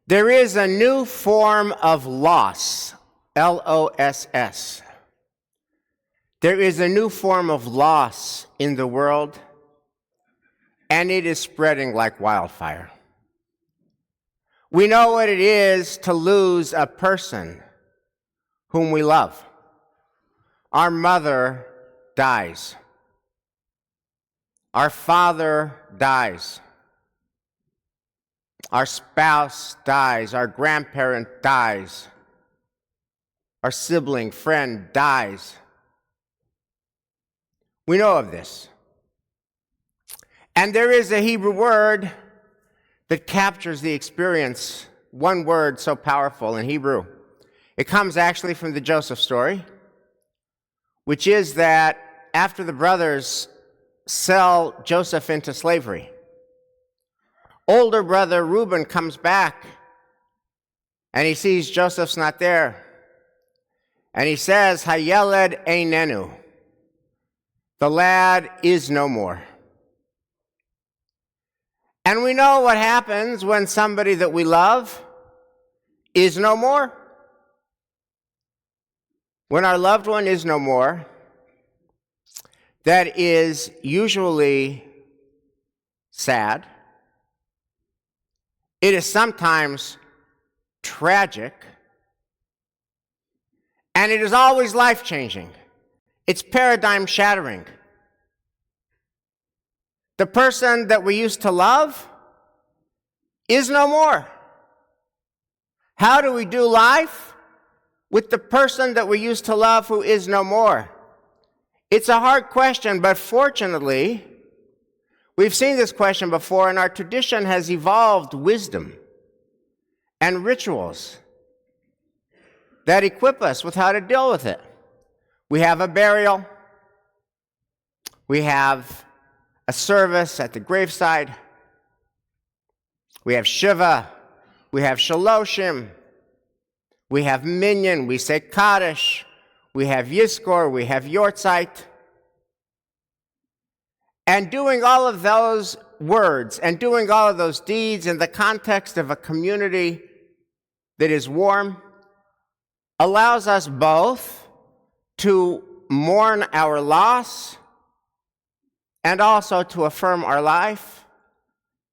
There is a new form of loss, L-O-S-S. There is a new form of loss in the world, and it is spreading like wildfire. We know what it is to lose a person whom we love. Our mother dies. Our father dies. Our spouse dies. Our grandparent dies. Our sibling, friend dies. We know of this. And there is a Hebrew word that captures the experience, one word so powerful in Hebrew. It comes actually from the Joseph story, which is that after the brothers sell Joseph into slavery, older brother Reuben comes back and he sees Joseph's not there. And he says, hayeled einenu. The lad is no more. And we know what happens when somebody that we love is no more. When our loved one is no more, that is usually sad. It is sometimes tragic. And it is always life-changing. It's paradigm-shattering. The person that we used to love is no more. How do we do life with the person that we used to love who is no more? It's a hard question, but fortunately, we've seen this question before, and our tradition has evolved wisdom and rituals that equip us with how to deal with it. We have a burial. We have a service at the graveside. We have shiva. We have sheloshim. We have minyan. We say kaddish. We have yizkor. We have yahrtzeit. And doing all of those words and doing all of those deeds in the context of a community that is warm allows us both to mourn our loss and also to affirm our life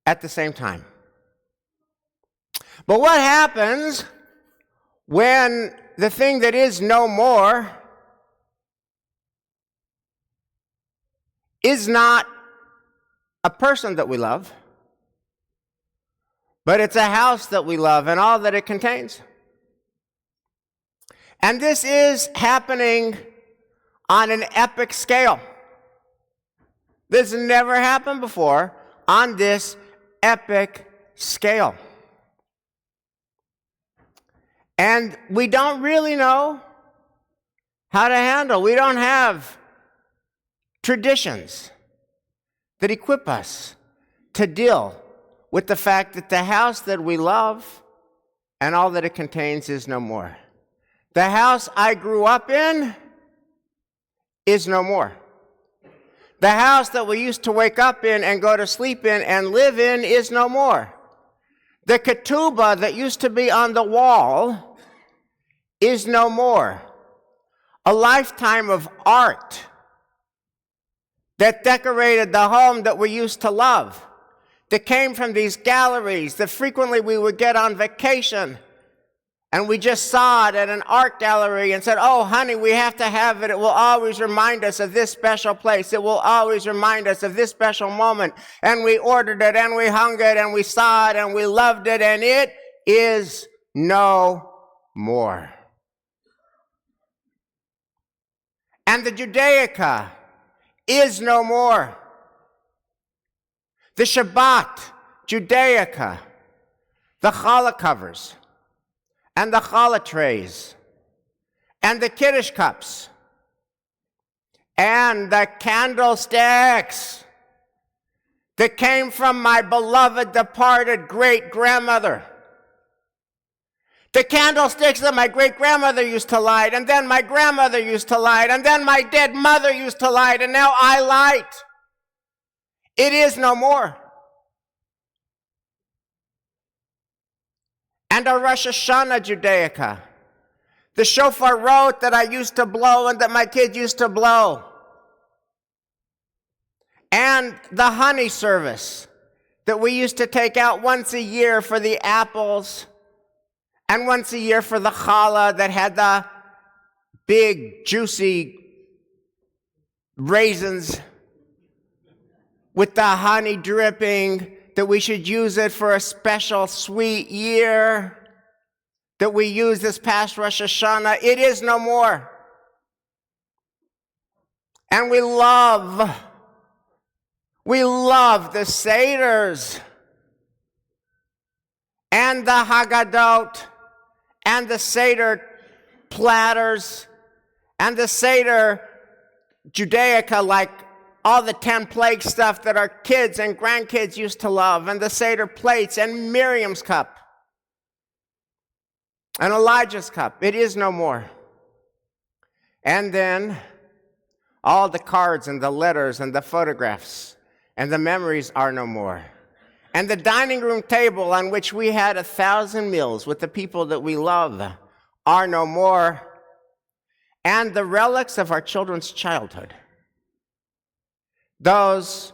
at the same time. But what happens when the thing that is no more is not a person that we love, but it's a house that we love and all that it contains? And this is happening on an epic scale. This has never happened before on this epic scale. And we don't really know how to handle. We don't have traditions that equip us to deal with the fact that the house that we love and all that it contains is no more. The house I grew up in is no more. The house that we used to wake up in and go to sleep in and live in is no more. The ketubah that used to be on the wall is no more. A lifetime of art that decorated the home that we used to love, that came from these galleries that frequently we would get on vacation, and we just saw it at an art gallery and said, oh, honey, we have to have it. It will always remind us of this special place. It will always remind us of this special moment. And we ordered it, and we hung it, and we saw it, and we loved it, and it is no more. And the Judaica is no more. The Shabbat, Judaica, the challah covers, and the challah trays, and the kaddish cups, and the candlesticks that came from my beloved departed great-grandmother. The candlesticks that my great-grandmother used to light, and then my grandmother used to light, and then my dead mother used to light, and now I light. It is no more. and a Rosh Hashanah Judaica. The shofar rote that I used to blow and that my kids used to blow. And the honey service that we used to take out once a year for the apples and once a year for the challah that had the big, juicy raisins with the honey dripping, that we should use it for a special sweet year that we used this past Rosh Hashanah. It is no more. And we love the seders and the Haggadot and the seder platters and the seder Judaica, like all the 10 plague stuff that our kids and grandkids used to love, and the seder plates and Miriam's cup and Elijah's cup. It is no more. And then all the cards and the letters and the photographs and the memories are no more. And the dining room table on which we had 1,000 meals with the people that we love are no more. And the relics of our children's childhood, those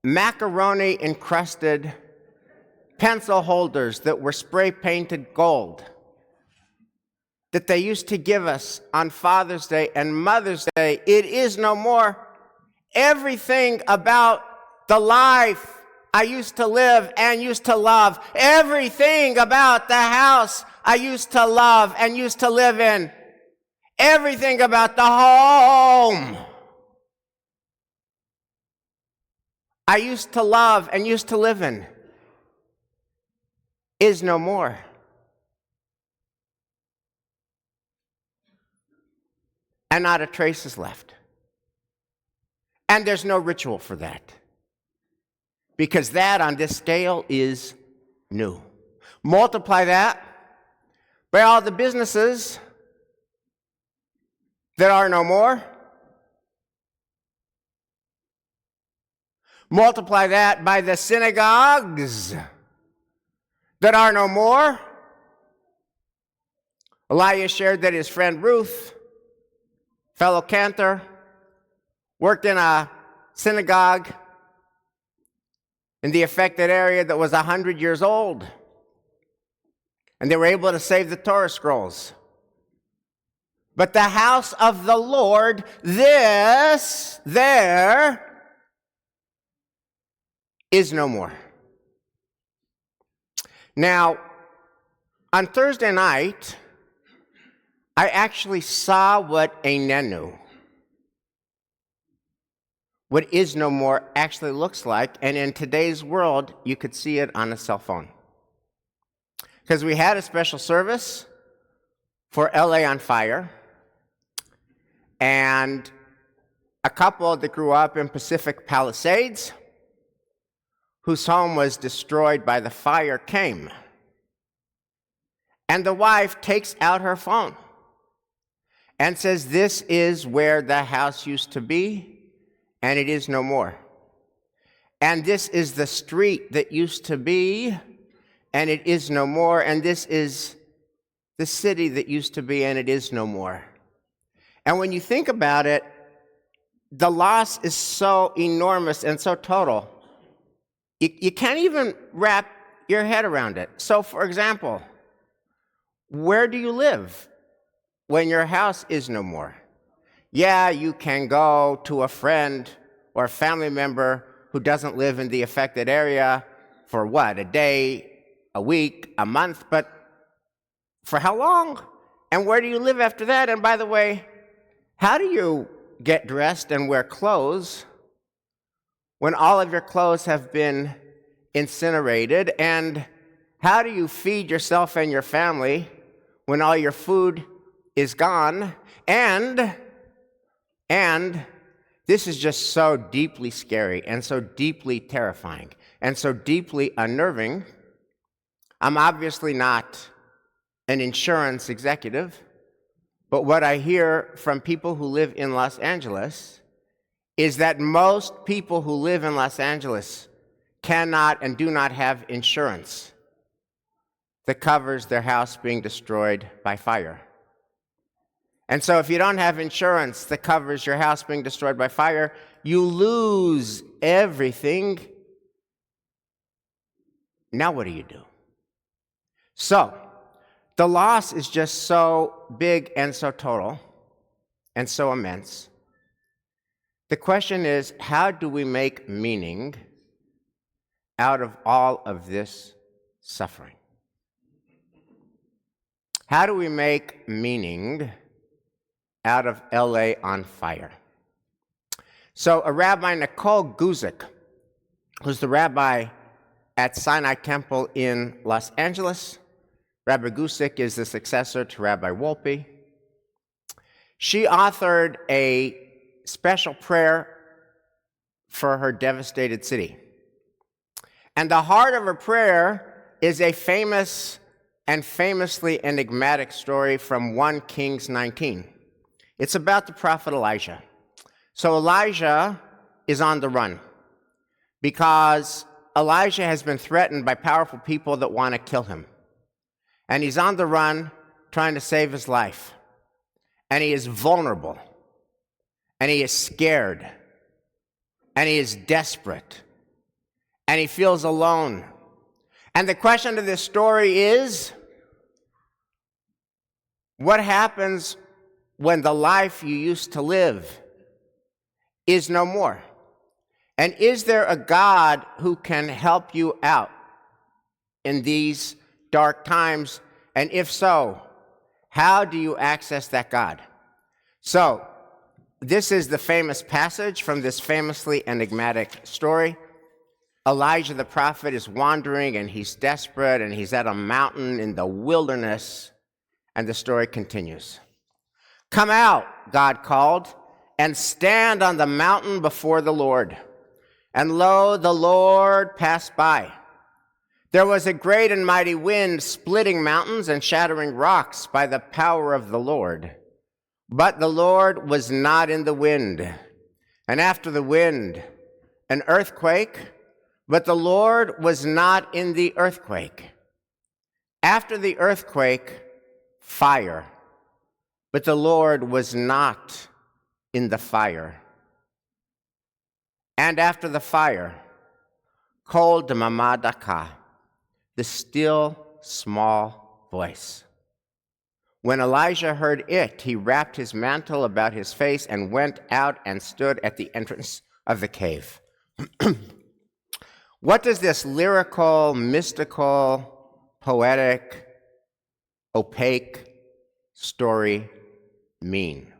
macaroni-encrusted pencil holders that were spray-painted gold that they used to give us on Father's Day and Mother's Day, it is no more. Everything about the life I used to live and used to love, everything about the house I used to love and used to live in, everything about the home I used to love and used to live in is no more. And not a trace is left. And there's no ritual for that. Because that on this scale is new. Multiply that by all the businesses that are no more. Multiply that by the synagogues that are no more. Elijah shared that his friend Ruth, fellow cantor, worked in a synagogue in the affected area that was 100 years old. And they were able to save the Torah scrolls. But the house of the Lord, there, is no more. Now, on Thursday night, I actually saw what einenu, what is no more, actually looks like, and in today's world, you could see it on a cell phone. Because we had a special service for LA on fire, and a couple that grew up in Pacific Palisades, whose home was destroyed by the fire, came. And the wife takes out her phone and says, "This is where the house used to be, and it is no more. And this is the street that used to be, and it is no more. And this is the city that used to be, and it is no more." And when you think about it, the loss is so enormous and so total. You can't even wrap your head around it. So, for example, where do you live when your house is no more? Yeah, you can go to a friend or a family member who doesn't live in the affected area for what, a day, a week, a month, but for how long? And where do you live after that? And by the way, how do you get dressed and wear clothes when all of your clothes have been incinerated? And how do you feed yourself and your family when all your food is gone? And this is just so deeply scary and so deeply terrifying and so deeply unnerving. I'm obviously not an insurance executive, but what I hear from people who live in Los Angeles is that most people who live in Los Angeles cannot and do not have insurance. that covers their house being destroyed by fire. And so if you don't have insurance that covers your house being destroyed by fire, you lose everything. Now what do you do? So, the loss is just so big and so total and so immense. The question is, how do we make meaning out of all of this suffering? How do we make meaning out of LA on fire? So a Rabbi, Nicole Guzik, who's the rabbi at Sinai Temple in Los Angeles. Rabbi Guzik is the successor to Rabbi Wolpe. She authored a special prayer for her devastated city. And the heart of her prayer is a famous and famously enigmatic story from 1 Kings 19. It's about the prophet Elijah. So Elijah is on the run because Elijah has been threatened by powerful people that want to kill him. And he's on the run trying to save his life. And he is vulnerable. And he is scared. And he is desperate. And he feels alone. And the question of this story is, what happens when the life you used to live is no more? And is there a God who can help you out in these dark times? And if so, how do you access that God? So, this is the famous passage from this famously enigmatic story. Elijah the prophet is wandering and he's desperate and he's at a mountain in the wilderness, and the story continues. "Come out," God called, "and stand on the mountain before the Lord." And lo, the Lord passed by. There was a great and mighty wind, splitting mountains and shattering rocks by the power of the Lord. But the Lord was not in the wind. And after the wind, an earthquake, but the Lord was not in the earthquake. After the earthquake, fire, but the Lord was not in the fire. And after the fire, kol damama daka, the still small voice. When Elijah heard it, he wrapped his mantle about his face and went out and stood at the entrance of the cave. What does this lyrical, mystical, poetic, opaque story mean?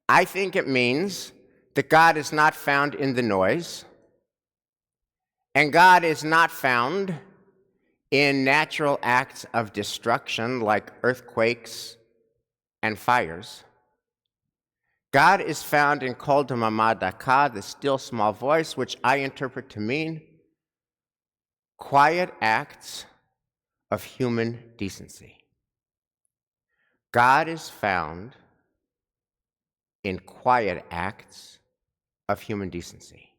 I think it means that God is not found in the noise, and God is not found in natural acts of destruction like earthquakes and fires. God is found in kol damama daka, the still small voice, which I interpret to mean quiet acts of human decency. God is found in quiet acts of human decency.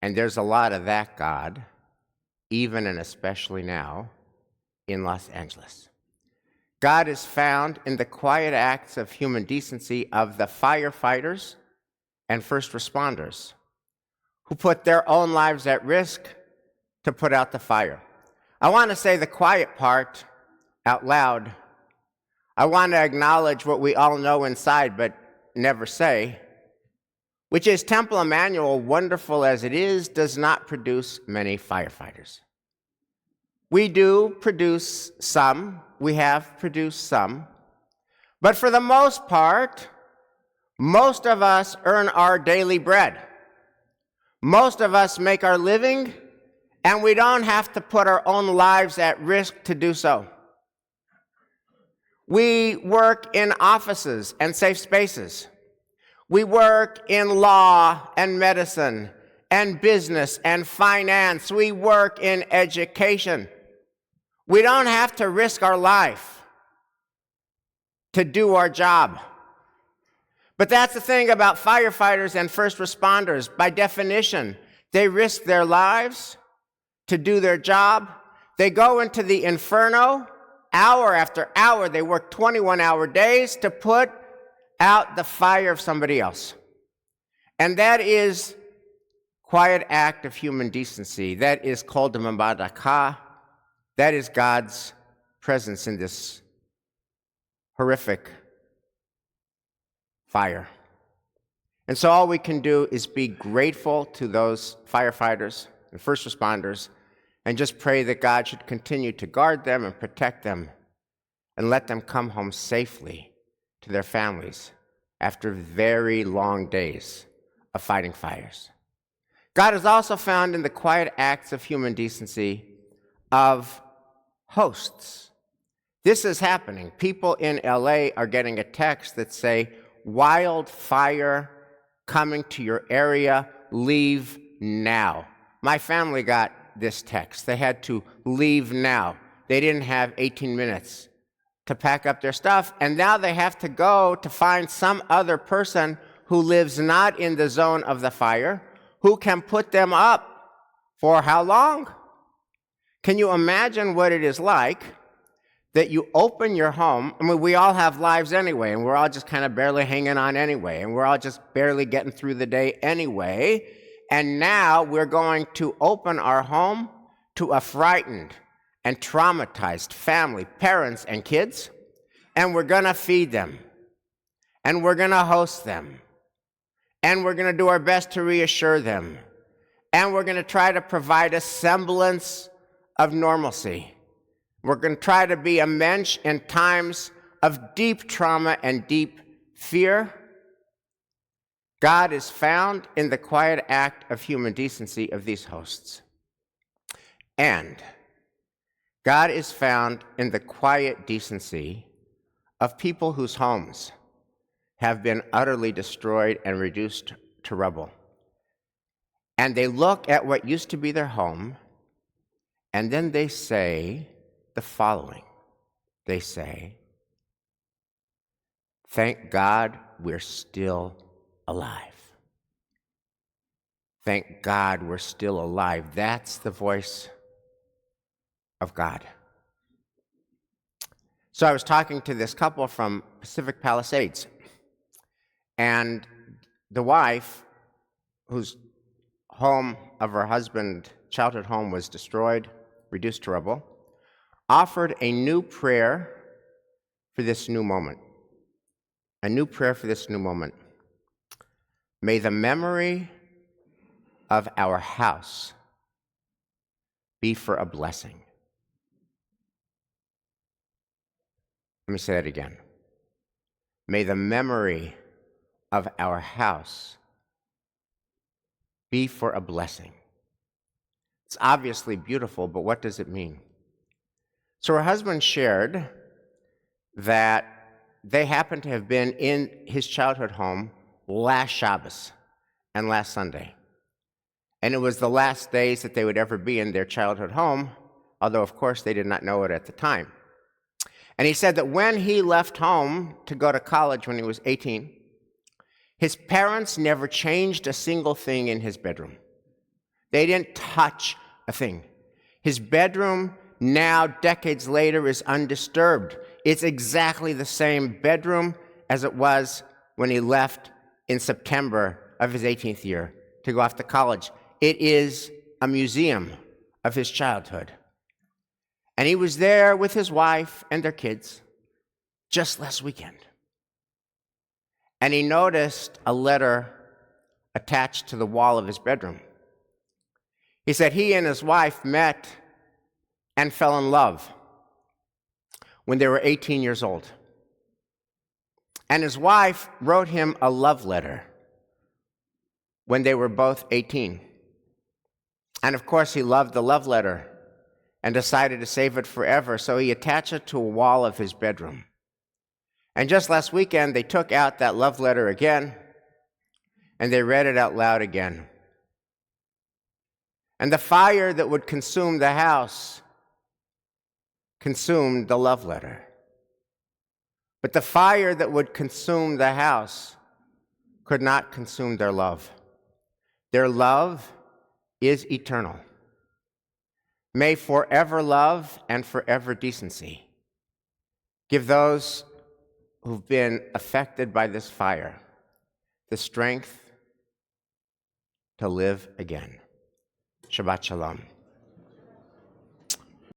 And there's a lot of that God, even and especially now, in Los Angeles. God is found in the quiet acts of human decency of the firefighters and first responders who put their own lives at risk to put out the fire. I want to say the quiet part out loud. I want to acknowledge what we all know inside but never say, which is Temple Emmanuel, wonderful as it is, does not produce many firefighters. We do produce some, we have produced some, but for the most part, most of us earn our daily bread. Most of us make our living, and we don't have to put our own lives at risk to do so. We work in offices and safe spaces. We work in law and medicine and business and finance. We work in education. We don't have to risk our life to do our job. But that's the thing about firefighters and first responders. By definition, they risk their lives to do their job. They go into the inferno hour after hour. They work 21-hour days to put out the fire of somebody else. And that is quiet act of human decency. That is called the mabadaka. That is God's presence in this horrific fire. And so all we can do is be grateful to those firefighters and first responders and just pray that God should continue to guard them and protect them and let them come home safely to their families after very long days of fighting fires. God is also found in the quiet acts of human decency of hosts. This is happening. People in LA are getting a text that say, wildfire coming to your area, leave now. My family got this text. They had to leave now. They didn't have 18 minutes to pack up their stuff, and now they have to go to find some other person who lives not in the zone of the fire, who can put them up for how long? Can you imagine what it is like that you open your home? I mean, we all have lives anyway, and we're all just kind of barely hanging on anyway, and we're all just barely getting through the day anyway, and now we're going to open our home to a frightened and traumatized family, parents and kids, and we're going to feed them, and we're going to host them, and we're going to do our best to reassure them, and we're going to try to provide a semblance of normalcy. We're going to try to be a mensch in times of deep trauma and deep fear. God is found in the quiet act of human decency of these hosts. And God is found in the quiet decency of people whose homes have been utterly destroyed and reduced to rubble. And they look at what used to be their home, and then they say the following. They say, thank God we're still alive. Thank God we're still alive. That's the voice of God. So I was talking to this couple from Pacific Palisades, and the wife, whose home of her husband, childhood home, was destroyed, reduced to rubble, offered a new prayer for this new moment. A new prayer for this new moment. May the memory of our house be for a blessing. Let me say that again. May the memory of our house be for a blessing. It's obviously beautiful, but what does it mean? So her husband shared that they happened to have been in his childhood home last Shabbos and last Sunday. And it was the last days that they would ever be in their childhood home, although, of course, they did not know it at the time. And he said that when he left home to go to college when he was 18, his parents never changed a single thing in his bedroom. They didn't touch a thing. His bedroom now, decades later, is undisturbed. It's exactly the same bedroom as it was when he left in September of his 18th year to go off to college. It is a museum of his childhood. And he was there with his wife and their kids just last weekend. And he noticed a letter attached to the wall of his bedroom. He said he and his wife met and fell in love when they were 18 years old. And his wife wrote him a love letter when they were both 18. And of course, he loved the love letter and decided to save it forever, so he attached it to a wall of his bedroom. And just last weekend, they took out that love letter again, and they read it out loud again. And the fire that would consume the house consumed the love letter. But the fire that would consume the house could not consume their love. Their love is eternal. May forever love and forever decency give those who've been affected by this fire the strength to live again. Shabbat shalom.